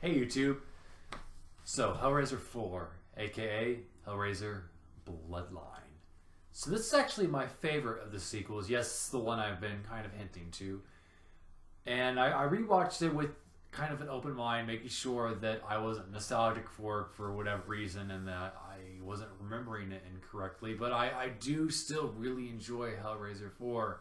Hey YouTube. So Hellraiser 4, aka Hellraiser Bloodline. So this is actually my favorite of the sequels. Yes, it's the one I've been kind of hinting to. And I rewatched it with kind of an open mind, making sure that I wasn't nostalgic for whatever reason and that I wasn't remembering it incorrectly. But I do still really enjoy Hellraiser 4.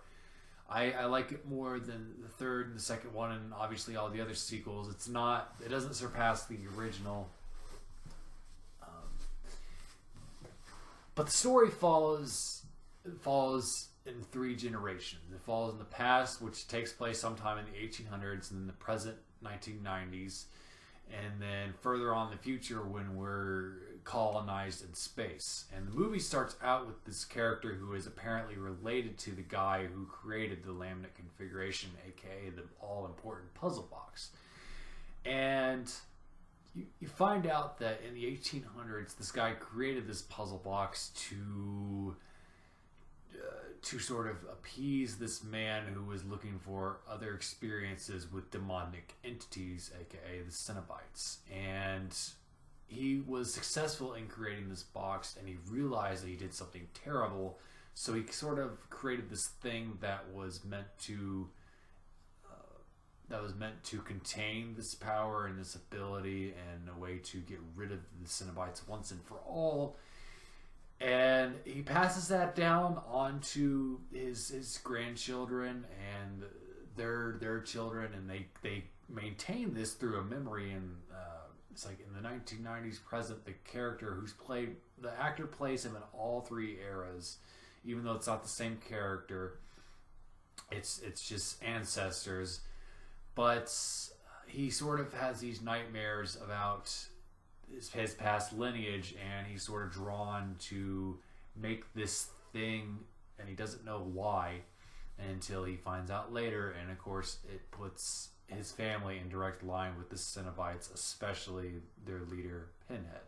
I like it more than the third and the second one, and obviously all the other sequels. It doesn't surpass the original. But the story follows in three generations. It follows in the past, which takes place sometime in the 1800s, and then the present 1990s, and then further on in the future when we're colonized in space. And the movie starts out with this character who is apparently related to the guy who created the laminate configuration, aka the all-important puzzle box. And you find out that in the 1800s, this guy created this puzzle box to sort of appease this man who was looking for other experiences with demonic entities, aka the Cenobites. And he was successful in creating this box, and he realized that he did something terrible. So he sort of created this thing that was meant to contain this power and this ability, and a way to get rid of the Cenobites once and for all. And he passes that down onto his grandchildren and their children, and they maintain this through a memory. And it's like in the 1990s present, the actor plays him in all three eras, even though it's not the same character. It's just ancestors, but he sort of has these nightmares about his past lineage, and he's sort of drawn to make this thing, and he doesn't know why until he finds out later. And of course it puts his family in direct line with the Cenobites, especially their leader Pinhead.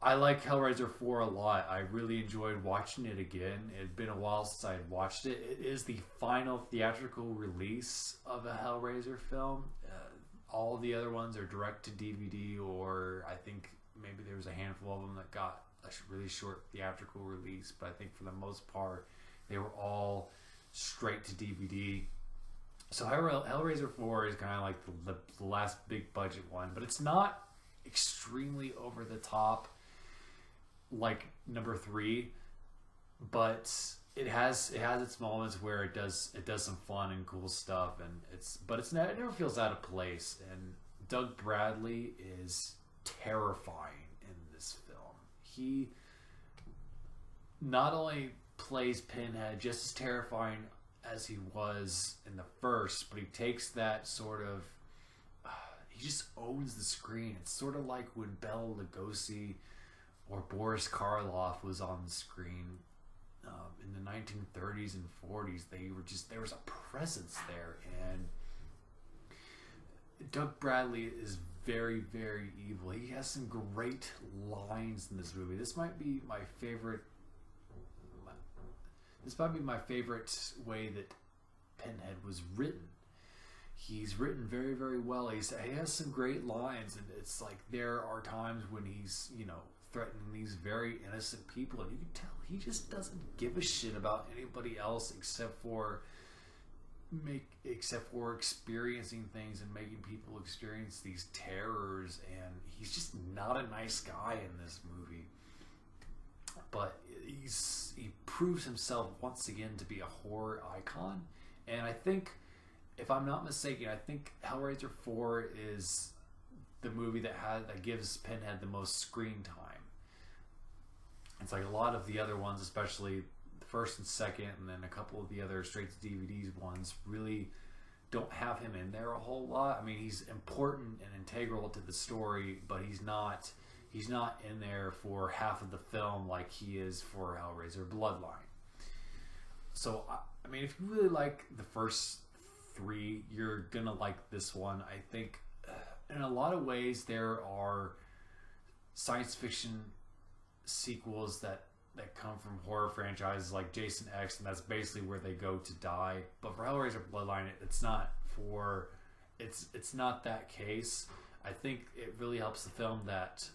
I like Hellraiser 4 a lot. I really enjoyed watching it again. It had been a while since I had watched it. It is the final theatrical release of a Hellraiser film. All the other ones are direct to DVD, or I think maybe there was a handful of them that got a really short theatrical release, but I think for the most part they were all straight to DVD. So Hellraiser 4 is kind of like the last big budget one, but it's not extremely over the top like number 3, but it has its moments where it does some fun and cool stuff, and it never feels out of place. And Doug Bradley is terrifying in this film. He not only plays Pinhead just as terrifying as he was in the first, but he takes that sort of he just owns the screen. It's sort of like when Bela Lugosi or Boris Karloff was on the screen in the 1930s and 40s. There was a presence there, and Doug Bradley is very, very evil. He has some great lines in this movie. This might be my favorite way that Pinhead was written. He's written very, very well. He has some great lines, and it's like there are times when he's, threatening these very innocent people, and you can tell he just doesn't give a shit about anybody else except for experiencing things and making people experience these terrors. And he's just not a nice guy in this movie, but he proves himself once again to be a horror icon. And I think, if I'm not mistaken, I think Hellraiser 4 is the movie that gives Pinhead the most screen time. It's like a lot of the other ones, especially the first and second, and then a couple of the other straight to DVDs ones, really don't have him in there a whole lot. I mean, he's important and integral to the story, but he's not in there for half of the film like he is for Hellraiser Bloodline. So, I mean, if you really like the first 3, you're gonna like this one. I think in a lot of ways there are science fiction sequels that come from horror franchises like Jason X, and that's basically where they go to die. But for Hellraiser Bloodline, it's not for it's not that case. I think it really helps the film that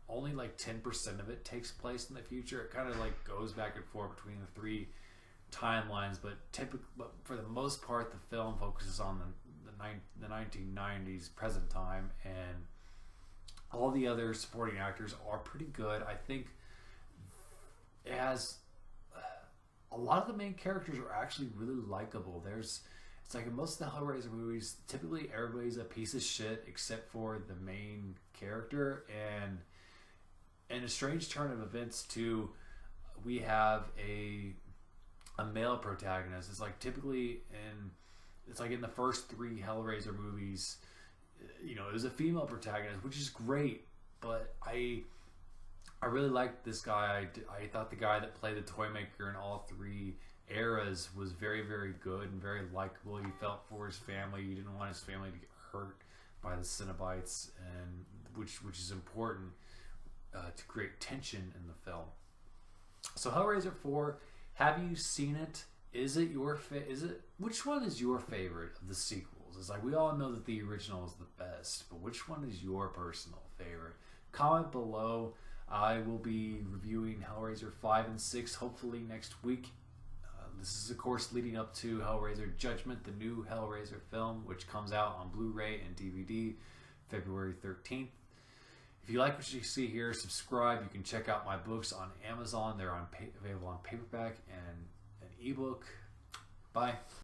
only like 10% of it takes place in the future. It kind of like goes back and forth between the three timelines, but for the most part, the film focuses on the 1990s present time, and all the other supporting actors are pretty good. I think it has a lot of the main characters are actually really likable. It's like in most of the Hellraiser movies, typically everybody's a piece of shit except for the main character, and in a strange turn of events too, we have a male protagonist. It's like typically in the first three Hellraiser movies, it was a female protagonist, which is great, but I really liked this guy. I thought the guy that played the toy maker in all three eras was very, very good and very likable. He felt for his family. He didn't want his family to get hurt by the Cenobites, and which is important to create tension in the film. So Hellraiser 4, have you seen it? Is it which one is your favorite of the sequels? It's like we all know that the original is the best, but which one is your personal favorite? Comment below. I will be reviewing Hellraiser 5 and 6 hopefully next week. This is of course leading up to Hellraiser Judgment, the new Hellraiser film, which comes out on Blu-ray and DVD February 13th. If you like what you see here, subscribe. You can check out my books on Amazon. They're available on paperback and an ebook. Bye.